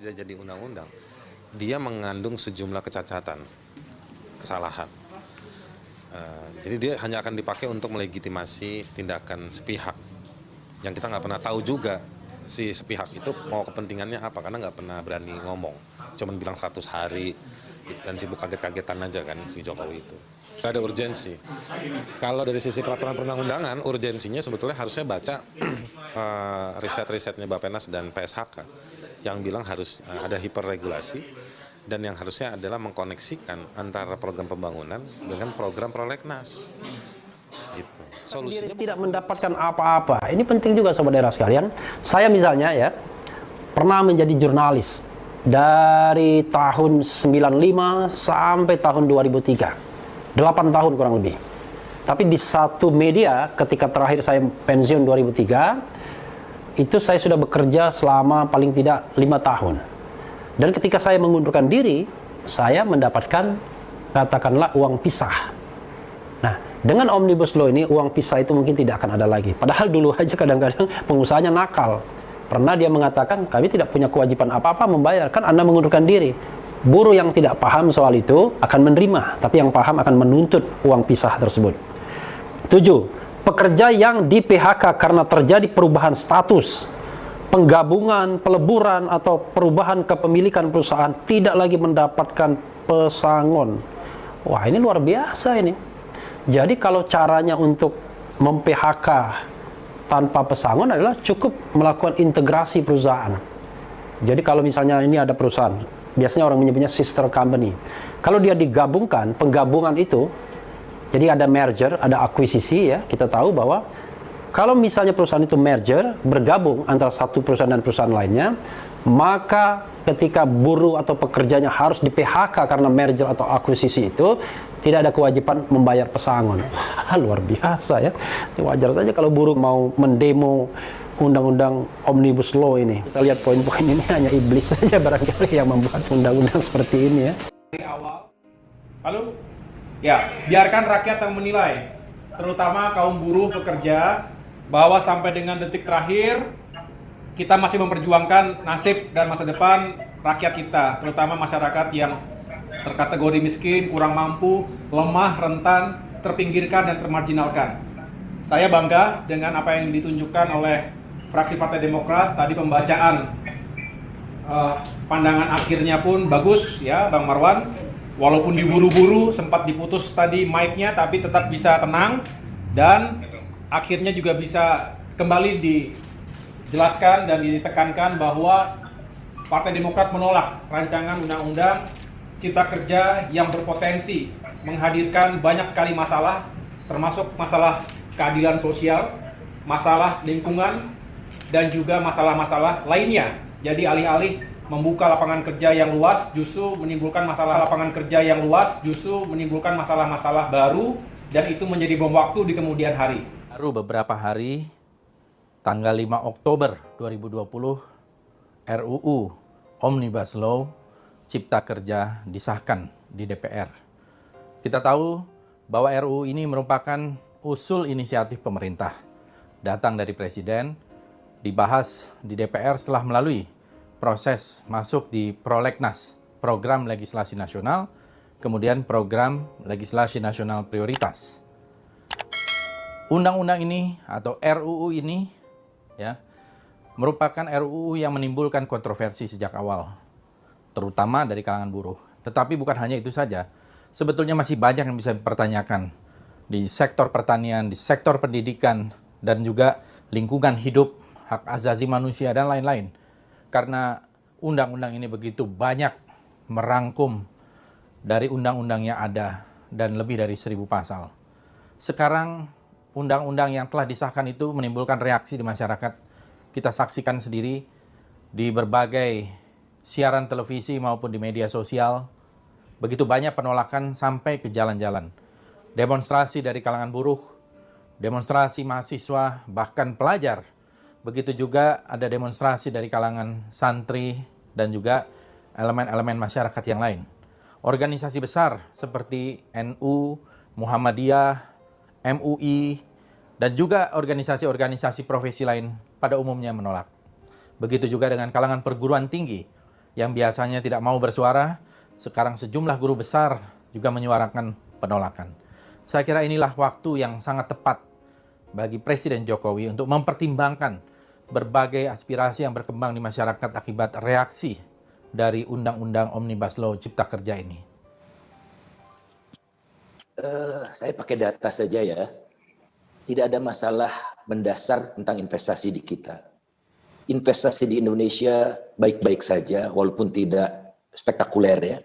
dia jadi undang-undang, dia mengandung sejumlah kecacatan, kesalahan. Jadi dia hanya akan dipakai untuk melegitimasi tindakan sepihak yang kita nggak pernah tahu juga si sepihak itu mau kepentingannya apa, karena nggak pernah berani ngomong, cuman bilang 100 hari dan sibuk kaget-kagetan aja kan si Jokowi itu. Gak ada urgensi. Kalau dari sisi peraturan perundang-undangan, urgensinya sebetulnya harusnya baca riset-risetnya Bappenas dan PSHK yang bilang harus ada hiperregulasi dan yang harusnya adalah mengkoneksikan antara program pembangunan dengan program prolegnas. Gitu. Solusinya tidak mendapatkan apa-apa. Ini penting juga sobat daerah sekalian. Saya misalnya ya pernah menjadi jurnalis dari tahun 95 sampai tahun 2003. 8 tahun kurang lebih. Tapi di satu media ketika terakhir saya pensiun 2003, itu saya sudah bekerja selama paling tidak 5 tahun. Dan ketika saya mengundurkan diri, saya mendapatkan katakanlah uang pisah. Nah, dengan Omnibus Law ini uang pisah itu mungkin tidak akan ada lagi. Padahal dulu aja kadang-kadang pengusahanya nakal. Pernah dia mengatakan kami tidak punya kewajiban apa-apa membayar, kan Anda mengundurkan diri. Buruh yang tidak paham soal itu akan menerima, tapi yang paham akan menuntut uang pisah tersebut. 7. Pekerja yang di PHK karena terjadi perubahan status, penggabungan, peleburan, atau perubahan kepemilikan perusahaan tidak lagi mendapatkan pesangon. Wah, ini luar biasa ini. Jadi kalau caranya untuk mem-PHK tanpa pesangon adalah cukup melakukan integrasi perusahaan. Jadi kalau misalnya ini ada perusahaan, biasanya orang menyebutnya sister company. Kalau dia digabungkan, penggabungan itu, jadi ada merger, ada akuisisi ya, kita tahu bahwa kalau misalnya perusahaan itu merger, bergabung antara satu perusahaan dan perusahaan lainnya, maka ketika buruh atau pekerjanya harus di PHK karena merger atau akuisisi itu, tidak ada kewajiban membayar pesangon. Wah, luar biasa ya. Wajar saja kalau buruh mau mendemo undang-undang Omnibus Law ini. Kita lihat poin-poin ini hanya iblis saja barangkali yang membuat undang-undang seperti ini ya. Dari awal, lalu ya biarkan rakyat yang menilai, terutama kaum buruh pekerja, bahwa sampai dengan detik terakhir kita masih memperjuangkan nasib dan masa depan rakyat kita, terutama masyarakat yang terkategori miskin, kurang mampu, lemah, rentan, terpinggirkan dan termarginalkan. Saya bangga dengan apa yang ditunjukkan oleh fraksi Partai Demokrat, tadi pembacaan pandangan akhirnya pun bagus ya Bang Marwan. Walaupun diburu-buru, sempat diputus tadi mic-nya, tapi tetap bisa tenang dan akhirnya juga bisa kembali dijelaskan dan ditekankan bahwa Partai Demokrat menolak rancangan undang-undang Cipta Kerja yang berpotensi menghadirkan banyak sekali masalah, termasuk masalah keadilan sosial, masalah lingkungan, dan juga masalah-masalah lainnya. Jadi alih-alih membuka lapangan kerja yang luas, justru menimbulkan masalah lapangan kerja yang luas, justru menimbulkan masalah-masalah baru, dan itu menjadi bom waktu di kemudian hari. Baru beberapa hari, tanggal 5 Oktober 2020, RUU Omnibus Law Cipta Kerja disahkan di DPR. Kita tahu bahwa RUU ini merupakan usul inisiatif pemerintah, datang dari Presiden, dibahas di DPR setelah melalui proses masuk di Prolegnas, Program Legislasi Nasional, kemudian Program Legislasi Nasional Prioritas. Undang-undang ini atau RUU ini ya merupakan RUU yang menimbulkan kontroversi sejak awal, terutama dari kalangan buruh. Tetapi bukan hanya itu saja, sebetulnya masih banyak yang bisa dipertanyakan di sektor pertanian, di sektor pendidikan, dan juga lingkungan hidup, hak asasi manusia, dan lain-lain. Karena undang-undang ini begitu banyak merangkum dari undang-undang yang ada dan lebih dari 1000 pasal. Sekarang undang-undang yang telah disahkan itu menimbulkan reaksi di masyarakat. Kita saksikan sendiri di berbagai siaran televisi maupun di media sosial. Begitu banyak penolakan sampai ke jalan-jalan. Demonstrasi dari kalangan buruh, demonstrasi mahasiswa, bahkan pelajar. Begitu juga ada demonstrasi dari kalangan santri dan juga elemen-elemen masyarakat yang lain. Organisasi besar seperti NU, Muhammadiyah, MUI, dan juga organisasi-organisasi profesi lain pada umumnya menolak. Begitu juga dengan kalangan perguruan tinggi yang biasanya tidak mau bersuara, sekarang sejumlah guru besar juga menyuarakan penolakan. Saya kira inilah waktu yang sangat tepat bagi Presiden Jokowi untuk mempertimbangkan berbagai aspirasi yang berkembang di masyarakat akibat reaksi dari Undang-Undang Omnibus Law Cipta Kerja ini. Saya pakai data saja ya. Tidak ada masalah mendasar tentang investasi di kita. Investasi di Indonesia baik-baik saja, walaupun tidak spektakuler ya.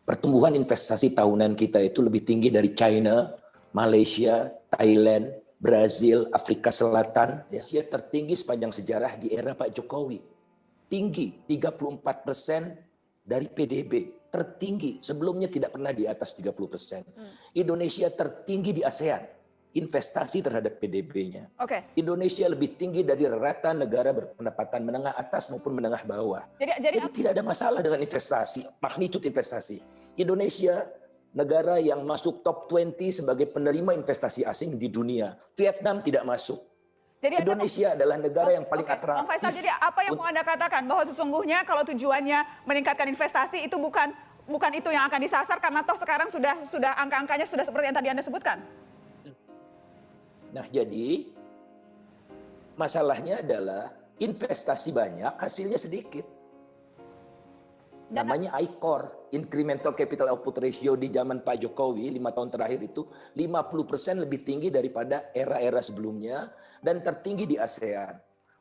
Pertumbuhan investasi tahunan kita itu lebih tinggi dari China, Malaysia, Thailand, Brazil, Afrika Selatan. Asia tertinggi sepanjang sejarah di era Pak Jokowi. Tinggi, 34% dari PDB. Tertinggi, sebelumnya tidak pernah di atas 30%. Indonesia tertinggi di ASEAN. Investasi terhadap PDB-nya. Indonesia lebih tinggi dari rata negara berpendapatan menengah atas maupun menengah bawah. Jadi tidak ada masalah dengan investasi, magnitude investasi. Indonesia negara yang masuk top 20 sebagai penerima investasi asing di dunia. Vietnam tidak masuk. Jadi Indonesia adalah negara yang paling atraktif. Bang Faisal, jadi apa yang mau Anda katakan? Bahwa sesungguhnya kalau tujuannya meningkatkan investasi itu bukan itu yang akan disasar karena toh sekarang sudah angka-angkanya sudah seperti yang tadi Anda sebutkan? Nah, jadi masalahnya adalah investasi banyak, hasilnya sedikit. Namanya ICOR, Incremental Capital Output Ratio di zaman Pak Jokowi 5 tahun terakhir itu 50% lebih tinggi daripada era-era sebelumnya dan tertinggi di ASEAN.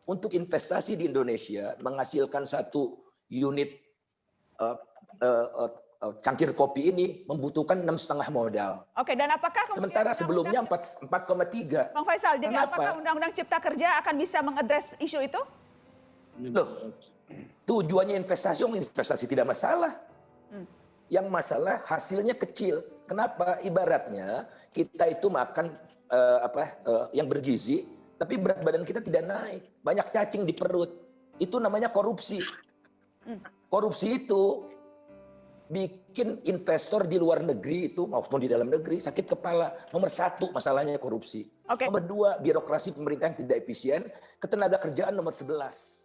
Untuk investasi di Indonesia menghasilkan satu unit cangkir kopi ini membutuhkan 6,5 modal. Dan apakah sementara sebelumnya 4,3. Bang Faisal, jadi apakah Undang-Undang Cipta Kerja akan bisa mengadres isu itu? Loh, tujuannya investasi tidak masalah. Yang masalah hasilnya kecil. Kenapa? Ibaratnya kita itu makan yang bergizi, tapi berat badan kita tidak naik. Banyak cacing di perut. Itu namanya korupsi. Korupsi itu bikin investor di luar negeri itu maupun di dalam negeri sakit kepala. Nomor 1 masalahnya korupsi. Nomor 2 birokrasi pemerintah yang tidak efisien. Ketenaga kerjaan nomor 11.